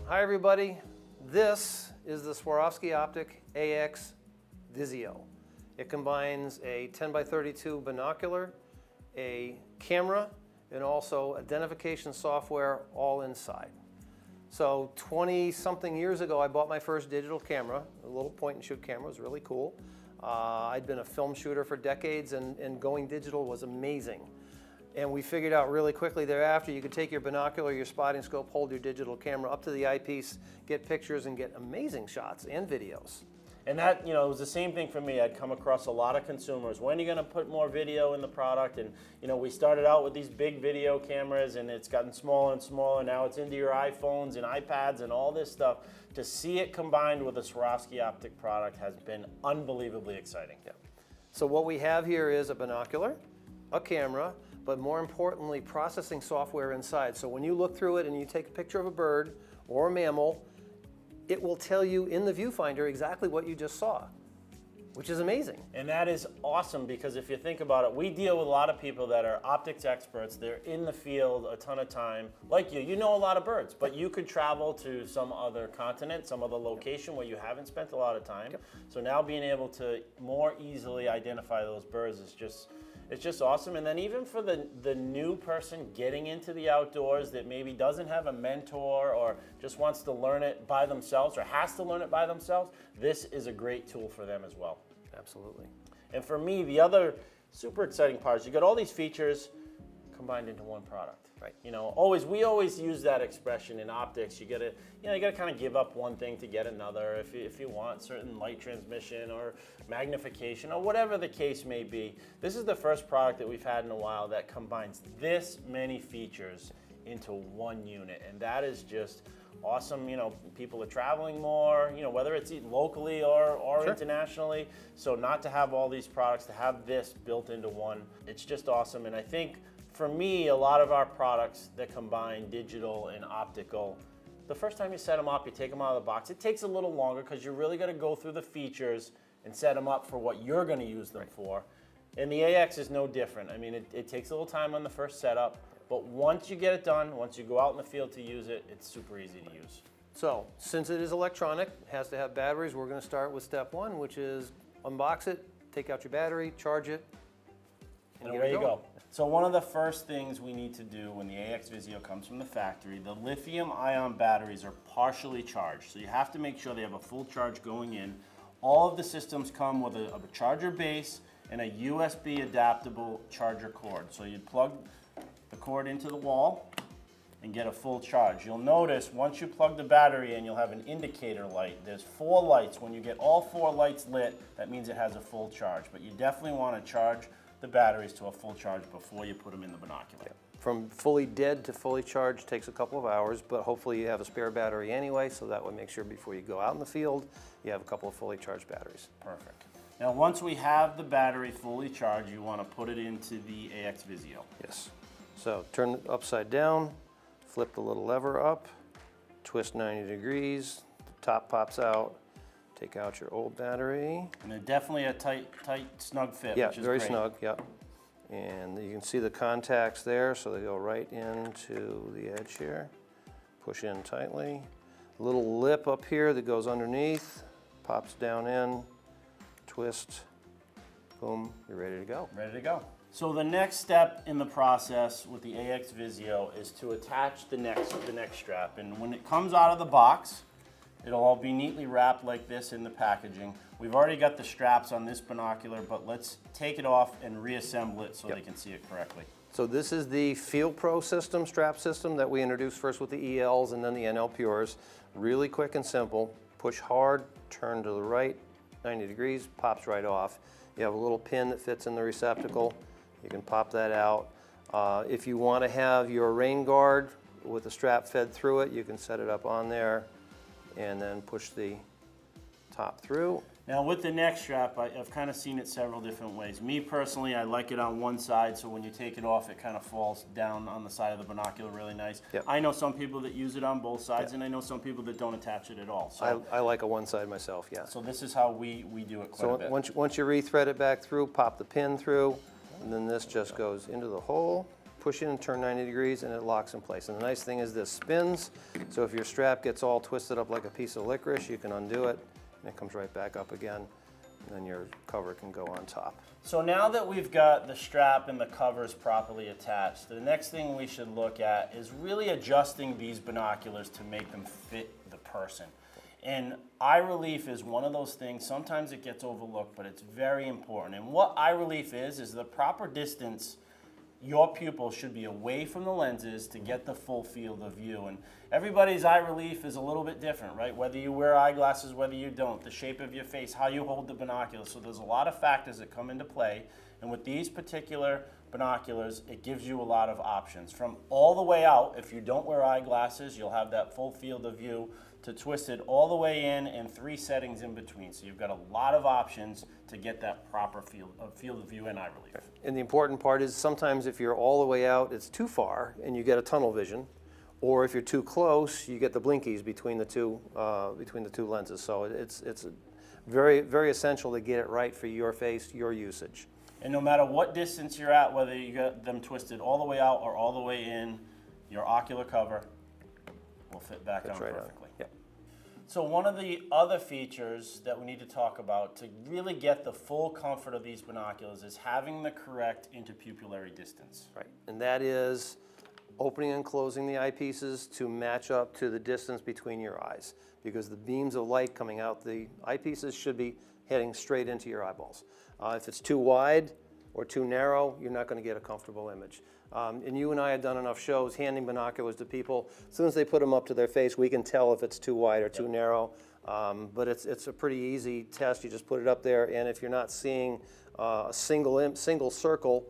Hi everybody, this is the Swarovski Optik AX Visio. It combines a 10 by 32 binocular, a camera, and also identification software all inside. So 20-something years ago I bought my first digital camera, a little point and shoot camera. It was really cool. I'd been a film shooter for decades and going digital was amazing. And we figured out really quickly thereafter you could take your binocular, your spotting scope, hold your digital camera up to the eyepiece, get pictures and get amazing shots and videos. And that, it was the same thing for me. I'd come across a lot of consumers. When are you going to put more video in the product? And, we started out with these big video cameras and it's gotten smaller and smaller. Now it's into your iPhones and iPads and all this stuff. To see it combined with a Swarovski Optik product has been unbelievably exciting. Yeah. So what we have here is a binocular, a camera, but more importantly, processing software inside. So when you look through it and you take a picture of a bird or a mammal, it will tell you in the viewfinder exactly what you just saw, which is amazing. And that is awesome because if you think about it, we deal with a lot of people that are optics experts. They're in the field a ton of time. Like you know a lot of birds, but you could travel to some other continent, some other location where you haven't spent a lot of time. Yep. So now being able to more easily identify those birds is it's just awesome. And then even for the new person getting into the outdoors that maybe doesn't have a mentor or just wants to learn it by themselves or has to learn it by themselves, this is a great tool for them as well. Absolutely. And for me, the other super exciting part is you got all these features combined into one product. Right. We always use that expression in optics. You gotta kind of give up one thing to get another. If you want certain light transmission or magnification or whatever the case may be, this is the first product that we've had in a while that combines this many features into one unit, and that is just awesome. People are traveling more, whether it's locally or Sure. internationally. So not to have all these products, to have this built into one, it's just awesome. And I think for me, a lot of our products that combine digital and optical, the first time you set them up, you take them out of the box, it takes a little longer because you're really going to go through the features and set them up for what you're going to use them for. And the AX is no different. I mean, it takes a little time on the first setup, but once you get it done, once you go out in the field to use it, it's super easy to use. So since it is electronic, it has to have batteries, we're going to start with step one, which is unbox it, take out your battery, charge it, and away you go. So one of the first things we need to do when the AX Visio comes from the factory, the lithium-ion batteries are partially charged. So you have to make sure they have a full charge going in. All of the systems come with a charger base and a USB adaptable charger cord. So you plug the cord into the wall and get a full charge. You'll notice once you plug the battery in, you'll have an indicator light. There's 4 lights. When you get all 4 lights lit, that means it has a full charge. But you definitely want to charge the batteries to a full charge before you put them in the binocular. Yeah. From fully dead to fully charged takes a couple of hours, but hopefully you have a spare battery anyway, so that would make sure before you go out in the field, you have a couple of fully charged batteries. Perfect. Now once we have the battery fully charged, you want to put it into the AX Visio. Yes. So turn it upside down, flip the little lever up, twist 90 degrees, the top pops out, take out your old battery. And they're definitely a tight, snug fit, Yeah, which is very great. snug, yeah. And you can see the contacts there, so they go right into the edge here. Push in tightly. A little lip up here that goes underneath, pops down in, twist, boom, you're ready to go. Ready to go. So the next step in the process with the AX Visio is to attach the neck strap. And when it comes out of the box, it'll all be neatly wrapped like this in the packaging. We've already got the straps on this binocular, but let's take it off and reassemble it so they can see it correctly. So this is the Field Pro system, strap system that we introduced first with the ELs and then the NL Pures. Really quick and simple. Push hard, turn to the right, 90 degrees, pops right off. You have a little pin that fits in the receptacle. You can pop that out. If you want to have your rain guard with the strap fed through it, you can set it up on there and then push the top through. Now with the neck strap, I've kind of seen it several different ways. Me personally, I like it on one side, so when you take it off, it kind of falls down on the side of the binocular really nice. Yep. I know some people that use it on both sides, and I know some people that don't attach it at all. So, I like a one side myself, yeah. so this is how we do it quite So a bit. once you rethread it back through, pop the pin through, and then this just goes into the hole, push it and turn 90 degrees and it locks in place. And the nice thing is this spins, so if your strap gets all twisted up like a piece of licorice, you can undo it and it comes right back up again, and then your cover can go on top. So now that we've got the strap and the covers properly attached, the next thing we should look at is really adjusting these binoculars to make them fit the person. And eye relief is one of those things, sometimes it gets overlooked, but it's very important. And what eye relief is the proper distance your pupil should be away from the lenses to get the full field of view. And everybody's eye relief is a little bit different, right? Whether you wear eyeglasses, whether you don't, the shape of your face, how you hold the binoculars. So there's a lot of factors that come into play. And with these particular binoculars, it gives you a lot of options. From all the way out, if you don't wear eyeglasses, you'll have that full field of view, to twisted all the way in and 3 settings in between. So you've got a lot of options to get that proper field of view and eye relief. And the important part is sometimes if you're all the way out, it's too far and you get a tunnel vision, or if you're too close, you get the blinkies between the two lenses. So it's very, very essential to get it right for your face, your usage. And no matter what distance you're at, whether you got them twisted all the way out or all the way in, your ocular cover will fit back on perfectly. Yep. So one of the other features that we need to talk about to really get the full comfort of these binoculars is having the correct interpupillary distance. Right, and that is opening and closing the eyepieces to match up to the distance between your eyes, because the beams of light coming out the eyepieces should be heading straight into your eyeballs. If it's too wide or too narrow, you're not going to get a comfortable image. And you and I have done enough shows handing binoculars to people. As soon as they put them up to their face, we can tell if it's too wide or too narrow. But it's a pretty easy test. You just put it up there, and if you're not seeing a single circle,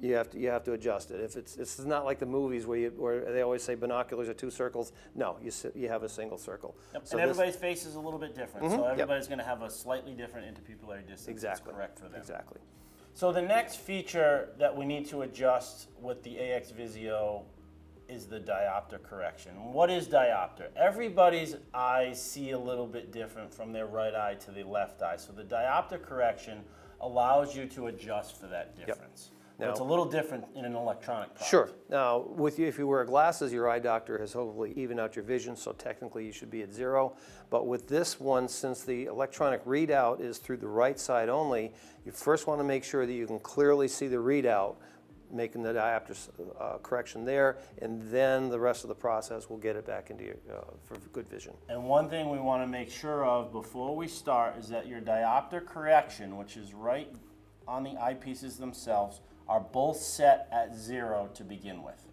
you have to adjust it. If it's not like the movies where they always say binoculars are 2 circles. No, you have a single circle. Yep. So and everybody's face is a little bit different, so everybody's going to have a slightly different interpupillary distance. Exactly. That's correct for them. Exactly. So the next feature that we need to adjust with the AX Visio is the diopter correction. What is diopter? Everybody's eyes see a little bit different from their right eye to the left eye. So the diopter correction allows you to adjust for that difference. Now, it's a little different in an electronic product. Sure. Now, if you wear glasses, your eye doctor has hopefully evened out your vision, so technically you should be at 0. But with this one, since the electronic readout is through the right side only, you first want to make sure that you can clearly see the readout, making the diopter correction there, and then the rest of the process will get it back into your, for good vision. And one thing we want to make sure of before we start is that your diopter correction, which is right on the eyepieces themselves, are both set at 0 to begin with.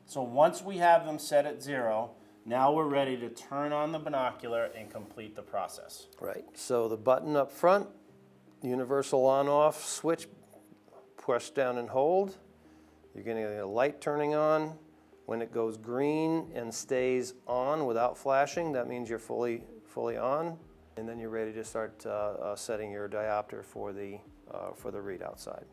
So once we have them set at 0, now we're ready to turn on the binocular and complete the process. Right, so the button up front, universal on-off switch, push down and hold. You're getting a light turning on. When it goes green and stays on without flashing, that means you're fully on. And then you're ready to start setting your diopter for the readout side.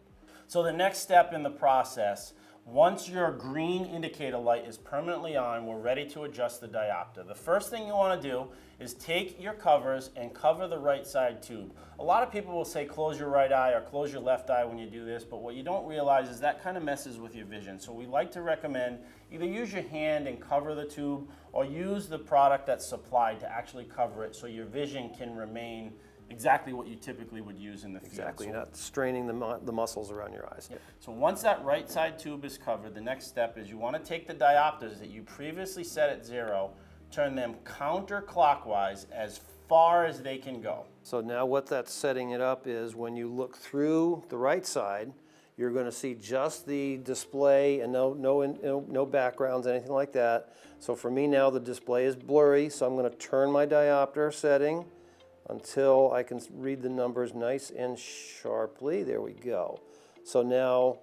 So the next step in the process, once your green indicator light is permanently on, we're ready to adjust the diopter. The first thing you want to do is take your covers and cover the right side tube. A lot of people will say close your right eye or close your left eye when you do this, but what you don't realize is that kind of messes with your vision. So we like to recommend either use your hand and cover the tube, or use the product that's supplied to actually cover it so your vision can remain exactly what you typically would use in the field. Exactly, you're not straining the muscles around your eyes. Yep. So once that right side tube is covered, the next step is you want to take the diopters that you previously set at 0, turn them counterclockwise as far as they can go. So now what that's setting it up is when you look through the right side, you're going to see just the display and no backgrounds, anything like that. So for me now the display is blurry, so I'm going to turn my diopter setting until I can read the numbers nice and sharply. There we go. So now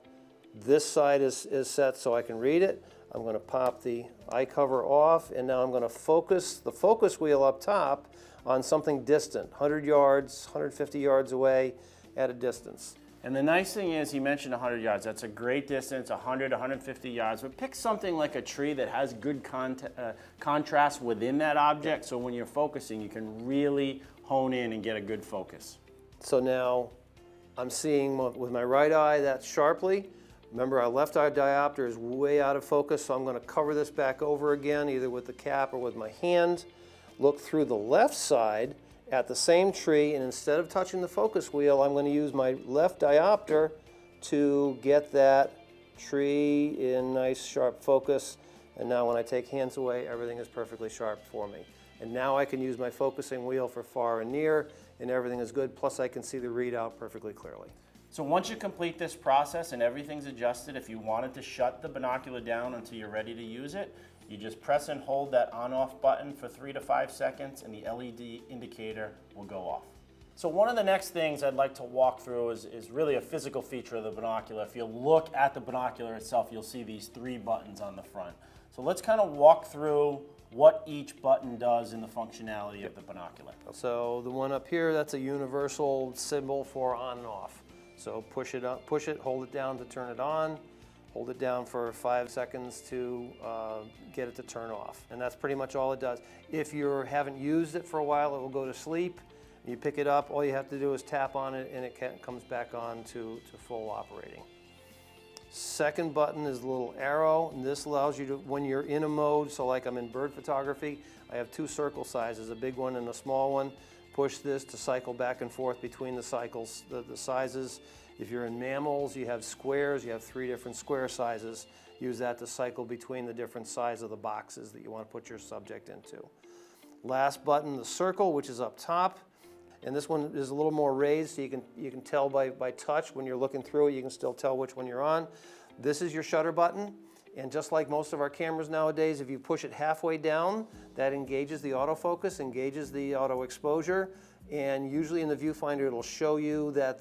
this side is set so I can read it. I'm going to pop the eye cover off, and now I'm going to focus the focus wheel up top on something distant, 100 yards, 150 yards away at a distance. And the nice thing is, he mentioned 100 yards. That's a great distance, 100, 150 yards. But pick something like a tree that has good contrast within that object, so when you're focusing, you can really hone in and get a good focus. So now I'm seeing with my right eye that sharply, Remember, our left eye diopter is way out of focus, so I'm going to cover this back over again, either with the cap or with my hand. Look through the left side at the same tree, and instead of touching the focus wheel, I'm going to use my left diopter to get that tree in nice sharp focus. And now when I take hands away, everything is perfectly sharp for me. And now I can use my focusing wheel for far and near, and everything is good, plus I can see the readout perfectly clearly. So once you complete this process and everything's adjusted, if you wanted to shut the binocular down until you're ready to use it, you just press and hold that on-off button for 3 to 5 seconds and the LED indicator will go off. So one of the next things I'd like to walk through is really a physical feature of the binocular. If you look at the binocular itself, you'll see these 3 buttons on the front. So let's kind of walk through what each button does in the functionality of the binocular. So the one up here, that's a universal symbol for on and off. So push it up, push it, hold it down to turn it on, hold it down for 5 seconds to get it to turn off. And that's pretty much all it does. If you haven't used it for a while, it will go to sleep. You pick it up, all you have to do is tap on it and it comes back on to full operating. Second button is a little arrow, and this allows you to, when you're in a mode, so like I'm in bird photography, I have 2 circle sizes, a big one and a small one. Push this to cycle back and forth between the cycles, the sizes. If you're in mammals, you have squares, you have 3 different square sizes. Use that to cycle between the different sizes of the boxes that you want to put your subject into. Last button, the circle, which is up top. And this one is a little more raised, so you can tell by touch when you're looking through it, you can still tell which one you're on. This is your shutter button, and just like most of our cameras nowadays, if you push it halfway down, that engages the autofocus, engages the auto exposure, and usually in the viewfinder it'll show you that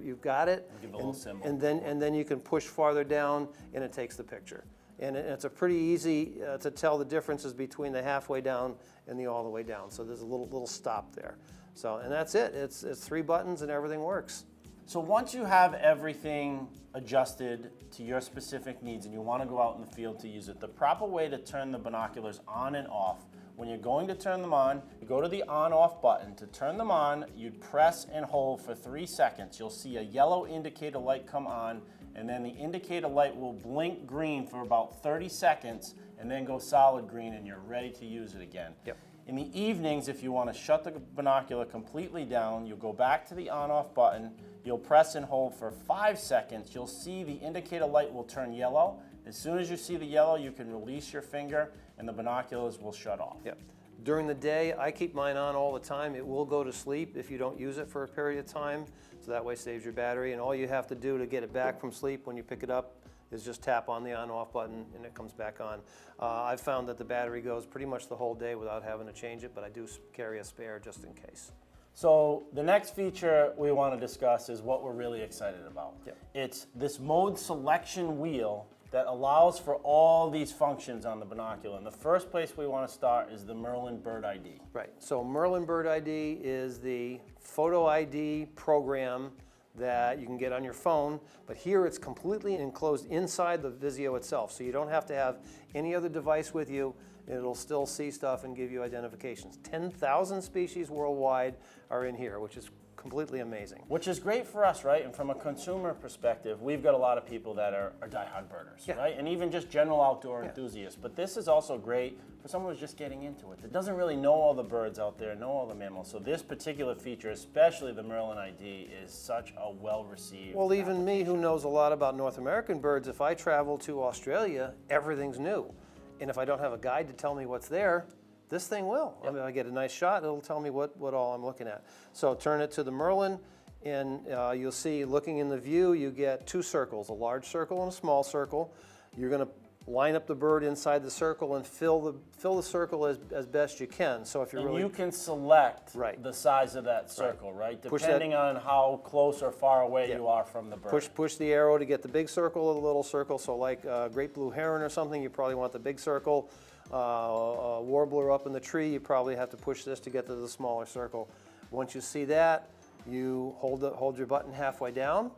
you've got it. Give a little symbol. And then you can push farther down and it takes the picture. And it's a pretty easy to tell the differences between the halfway down and the all the way down. So there's a little stop there. So, and that's it. It's 3 buttons and everything works. So once you have everything adjusted to your specific needs and you want to go out in the field to use it, the proper way to turn the binoculars on and off, when you're going to turn them on, you go to the on-off button. To turn them on, you'd press and hold for 3 seconds. You'll see a yellow indicator light come on, and then the indicator light will blink green for about 30 seconds and then go solid green, and you're ready to use it again. Yep. In the evenings, if you want to shut the binocular completely down, you'll go back to the on-off button, you'll press and hold for 5 seconds, you'll see the indicator light will turn yellow. As soon as you see the yellow, you can release your finger and the binoculars will shut off. Yep. During the day, I keep mine on all the time. It will go to sleep if you don't use it for a period of time, so that way saves your battery, and all you have to do to get it back from sleep when you pick it up is just tap on the on-off button and it comes back on. I've found that the battery goes pretty much the whole day without having to change it, but I do carry a spare just in case. So the next feature we want to discuss is what we're really excited about. Yep. It's this mode selection wheel that allows for all these functions on the binocular. And the first place we want to start is the Merlin Bird ID. Right, so Merlin Bird ID is the photo ID program that you can get on your phone, but here it's completely enclosed inside the Visio itself, so you don't have to have any other device with you. It'll still see stuff and give you identifications. 10,000 species worldwide are in here, which is completely amazing. Which is great for us, right? And from a consumer perspective, we've got a lot of people that are diehard birders, Yeah. right? And even just general outdoor enthusiasts. But this is also great for someone who's just getting into it, that doesn't really know all the birds out there, know all the mammals. So this particular feature, especially the Merlin ID, is such a well-received Well, even me, who knows a lot about North American birds, if I travel to Australia, everything's new. And if I don't have a guide to tell me what's there, this thing will. I mean, I get a nice shot, it'll tell me what all I'm looking at. So turn it to the Merlin, and you'll see, looking in the view, you get 2 circles, a large circle and a small circle. You're going to line up the bird inside the circle and fill the circle as best you can. So if you're you can select Right. the size of that circle, right? Push Depending on how close or far away you are from the bird. push the arrow to get the big circle or the little circle. So like a great blue heron or something, you probably want the big circle. A warbler up in the tree, you probably have to push this to get to the smaller circle. Once you see that, you hold your button halfway down.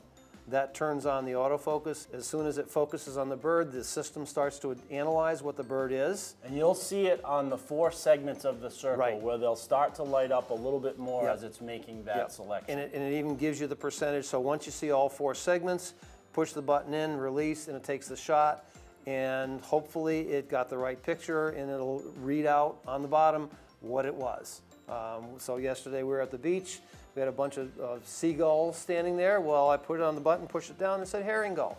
That turns on the autofocus. As soon as it focuses on the bird, the system starts to analyze what the bird is. And you'll see it on the 4 segments of the circle, Right. where they'll start to light up a little bit more Yep. as it's making that Yep. selection. And it even gives you the percentage. So once you see all 4 segments, push the button in, release, and it takes the shot, and hopefully it got the right picture, and it'll read out on the bottom what it was. So yesterday we were at the beach, we had a bunch of seagulls standing there. Well, I put it on the button, pushed it down, and it said herring gull.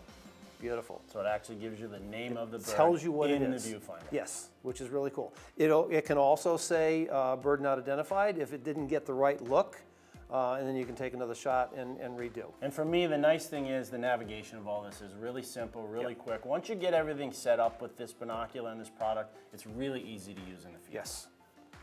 Beautiful. So it actually gives you the name of the bird. Tells you what it in is. the viewfinder. Yes, which is really cool. It can also say bird not identified if it didn't get the right look, and then you can take another shot and redo. And for me, the nice thing is the navigation of all this is really simple, really quick. Once you get everything set up with this binocular and this product, it's really easy to use in the field. Yes.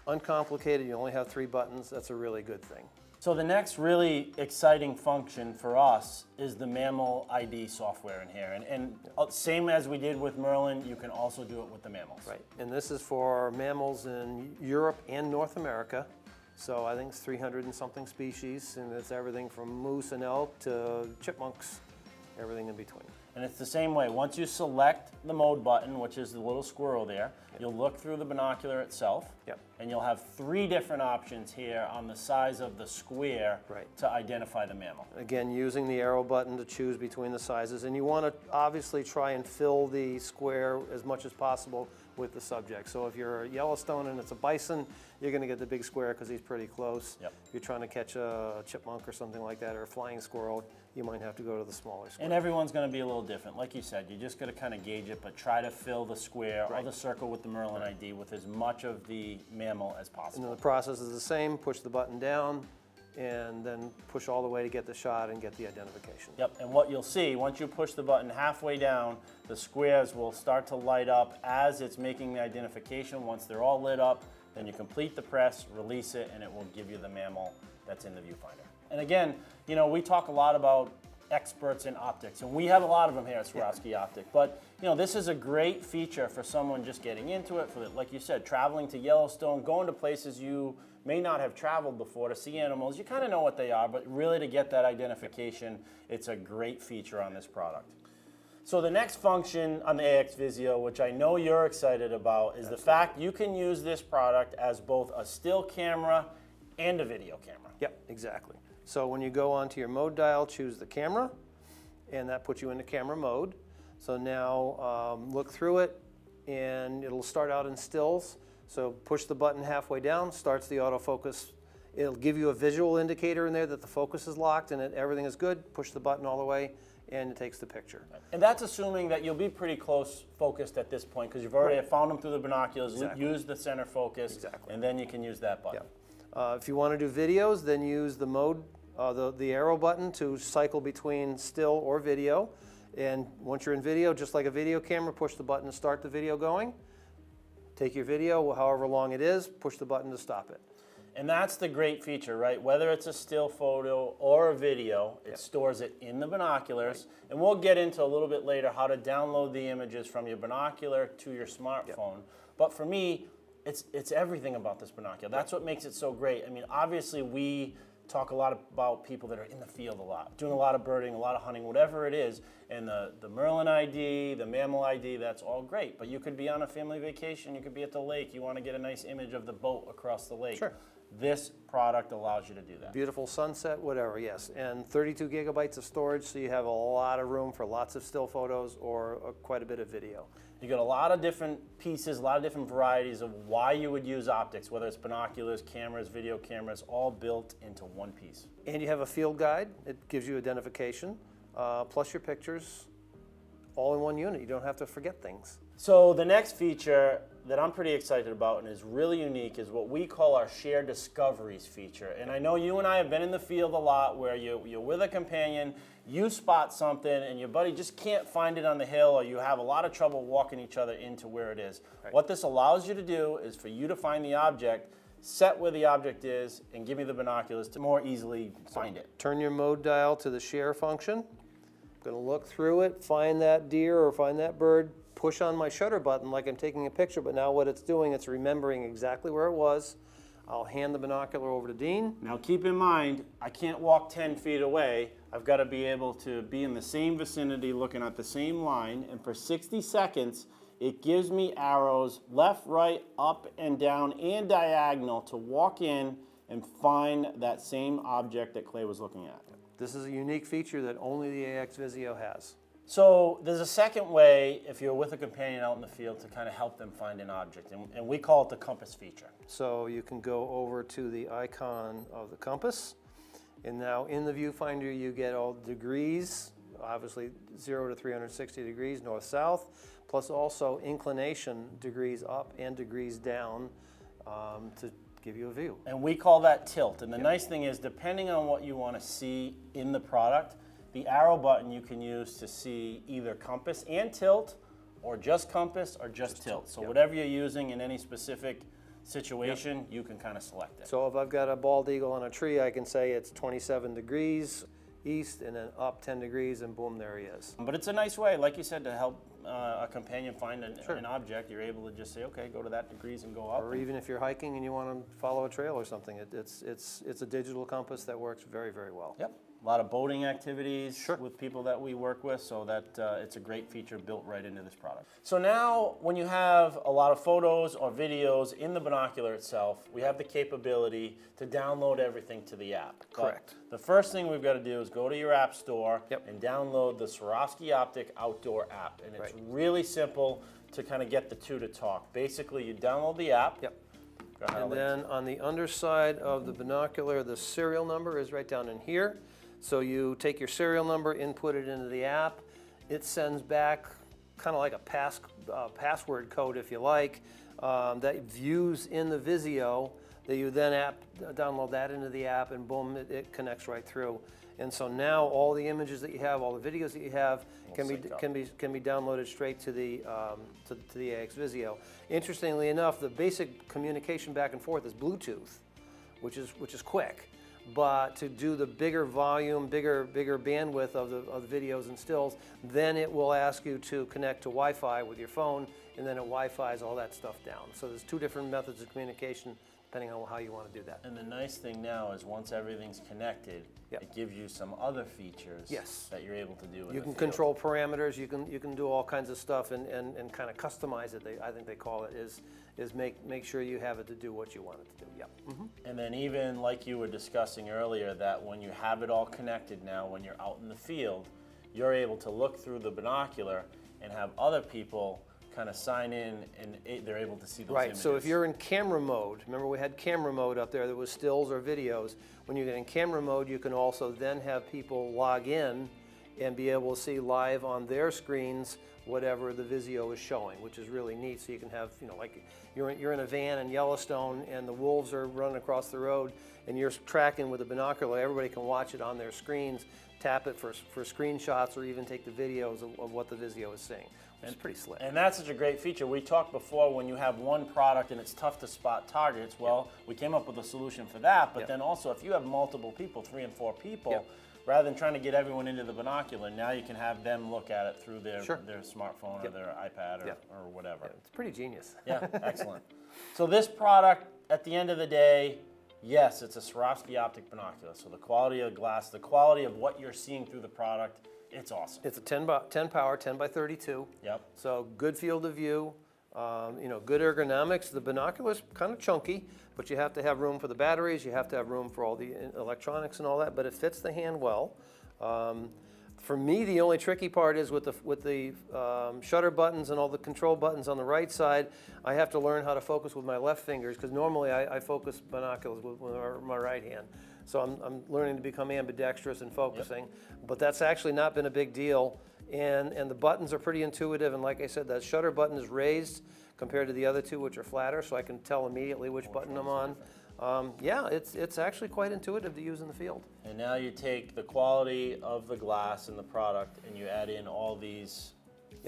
Uncomplicated, you only have 3 buttons. That's a really good thing. So the next really exciting function for us is the mammal ID software in here. And same as we did with Merlin, you can also do it with the mammals. Right, and this is for mammals in Europe and North America. So I think it's 300 and something species, and it's everything from moose and elk to chipmunks, everything in between. And it's the same way. Once you select the mode button, which is the little squirrel there, you'll look through the binocular itself, and you'll have 3 different options here on the size of the square to identify the mammal. Again, using the arrow button to choose between the sizes, and you want to obviously try and fill the square as much as possible with the subject. So if you're a Yellowstone and it's a bison, you're going to get the big square because he's pretty close. If you're trying to catch a chipmunk or something like that, or a flying squirrel, you might have to go to the smaller square. And everyone's going to be a little different. Like you said, you just got to kind of gauge it, but try to fill the square or the circle with the Merlin ID with as much of the mammal as possible. And then the process is the same. Push the button down, and then push all the way to get the shot and get the identification. Yep, and what you'll see, once you push the button halfway down, the squares will start to light up as it's making the identification. Once they're all lit up, then you complete the press, release it, and it will give you the mammal that's in the viewfinder. And again, you know, we talk a lot about experts in optics, and we have a lot of them here at Swarovski Optic, but you know, this is a great feature for someone just getting into it, for like you said, traveling to Yellowstone, going to places you may not have traveled before to see animals. You kind of know what they are, but really to get that identification, it's a great feature on this product. So the next function on the AX Visio, which I know you're excited about, is the fact you can use this product as both a still camera and a video camera. Yep, exactly. So when you go onto your mode dial, choose the camera, and that puts you into camera mode. So now look through it, and it'll start out in stills. So push the button halfway down, starts the autofocus. It'll give you a visual indicator in there that the focus is locked and that everything is good. Push the button all the way, and it takes the picture. And that's assuming that you'll be pretty close focused at this point, because you've already found them through the binoculars, used the center focus, and then you can use that button. If you want to do videos, then use the mode, the arrow button to cycle between still or video. And once you're in video, just like a video camera, push the button to start the video going. Take your video, however long it is, push the button to stop it. And that's the great feature, right? Whether it's a still photo or a video, it stores it in the binoculars. And we'll get into a little bit later how to download the images from your binocular to your smartphone. But for me, it's everything about this binocular. That's what makes it so great. I mean, obviously we talk a lot about people that are in the field a lot, doing a lot of birding, a lot of hunting, whatever it is. And the Merlin ID, the mammal ID, that's all great. But you could be on a family vacation, you could be at the lake, you want to get a nice image of the boat across the lake. Sure. This product allows you to do that. Beautiful sunset, whatever, yes. And 32 gigabytes of storage, so you have a lot of room for lots of still photos or quite a bit of video. You got a lot of different pieces, a lot of different varieties of why you would use optics, whether it's binoculars, cameras, video cameras, all built into one piece. And you have a field guide. It gives you identification, plus your pictures, all in one unit. You don't have to forget things. So the next feature that I'm pretty excited about and is really unique is what we call our shared discoveries feature. And I know you and I have been in the field a lot where you're with a companion, you spot something and your buddy just can't find it on the hill, or you have a lot of trouble walking each other into where it is. Right. What this allows you to do is for you to find the object, set where the object is, and give me the binoculars to more easily find it. Turn your mode dial to the share function. I'm going to look through it, find that deer or find that bird, push on my shutter button like I'm taking a picture, but now what it's doing, it's remembering exactly where it was. I'll hand the binocular over to Dean. Now keep in mind, I can't walk 10 feet away. I've got to be able to be in the same vicinity looking at the same line, and for 60 seconds, it gives me arrows left, right, up, and down, and diagonal to walk in and find that same object that Clay was looking at. This is a unique feature that only the AX Visio has. So there's a second way, if you're with a companion out in the field, to kind of help them find an object, and we call it the compass feature. So you can go over to the icon of the compass, and now in the viewfinder you get all the degrees, obviously 0 to 360 degrees, north-south, plus also inclination degrees up and degrees down to give you a view. And we call that tilt. And the nice thing is, depending on what you want to see in the product, the arrow button you can use to see either compass and tilt, or just compass or just tilt. So whatever you're using in any specific situation, you can kind of select it. So if I've got a bald eagle on a tree, I can say it's 27 degrees east and then up 10 degrees and boom, there he is. But it's a nice way, like you said, to help a companion find an object. You're able to just say, okay, go to that degrees and go up. Or even if you're hiking and you want to follow a trail or something, it's a digital compass that works very, very well. Yep. A lot of boating activities with people that we work with, so that it's a great feature built right into this product. So now, when you have a lot of photos or videos in the binocular itself, we have the capability to download everything to the app. Correct. But the first thing we've got to do is go to your app store and download the Swarovski Optik Outdoor app. And it's really simple to kind of get the two to talk. Basically, you download the app. And then on the underside of the binocular, the serial number is right down in here. So you take your serial number, input it into the app. It sends back kind of like a password code, if you like, that views in the Visio, that you then download that into the app, and boom, it connects right through. And so now all the images that you have, all the videos that you have, can be downloaded straight to the AX Visio. Interestingly enough, the basic communication back and forth is Bluetooth, which is quick. But to do the bigger volume, bigger bandwidth of the videos and stills, then it will ask you to connect to Wi-Fi with your phone, and then it Wi-Fi's all that stuff down. So there's two different methods of communication depending on how you want to do that. And the nice thing now is once everything's connected, it gives you some other features that you're able to do in You can control parameters, you can do all kinds of stuff and kind of customize it, I think they call it, is make sure you have it to do what you want it to do. And then even like you were discussing earlier, that when you have it all connected now, when you're out in the field, you're able to look through the binocular and have other people kind of sign in, and they're able to see those images. So if you're in camera mode, remember we had camera mode up there that was stills or videos. When you get in camera mode, you can also then have people log in and be able to see live on their screens whatever the Visio is showing, which is really neat. So you can have, like you're in a van in Yellowstone and the wolves are running across the road and you're tracking with a binocular. Everybody can watch it on their screens, tap it for screenshots, or even take the videos of what the Visio is seeing. It's pretty slick. And that's such a great feature. We talked before, when you have one product and it's tough to spot targets, well, we came up with a solution for that, but then also if you have multiple people, 3 and 4 people, rather than trying to get everyone into the binocular, now you can have them look at it through their smartphone or their iPad or whatever. It's pretty genius. Yeah, excellent. So this product, at the end of the day, yes, it's a Swarovski Optik binocular. So the quality of glass, the quality of what you're seeing through the product, it's awesome. It's a 10 power, 10 by 32. Yep. So good field of view, good ergonomics. The binocular's kind of chunky, but you have to have room for the batteries. You have to have room for all the electronics and all that, but it fits the hand well. For me, the only tricky part is with the shutter buttons and all the control buttons on the right side. I have to learn how to focus with my left fingers, because normally I focus binoculars with my right hand. So I'm learning to become ambidextrous in focusing, but that's actually not been a big deal. And the buttons are pretty intuitive, and like I said, that shutter button is raised compared to the other two, which are flatter, so I can tell immediately which button I'm on. It's actually quite intuitive to use in the field. And now you take the quality of the glass and the product and you add in all these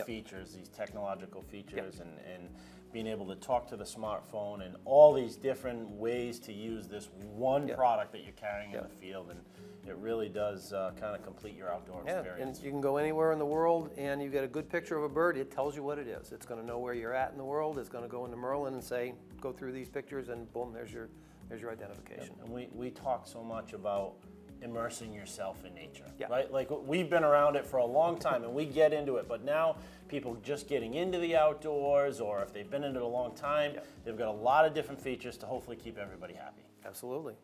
features, these technological features, and being able to talk to the smartphone and all these different ways to use this one product that you're carrying in the field. And it really does kind of complete your outdoor experience. And you can go anywhere in the world and you get a good picture of a bird. It tells you what it is. It's going to know where you're at in the world. It's going to go into Merlin and say, go through these pictures, and boom, there's your identification. And we talk so much about immersing yourself in nature, right? Like, we've been around it for a long time and we get into it, but now people just getting into the outdoors, or if they've been into it a long time, they've got a lot of different features to hopefully keep everybody happy. Absolutely.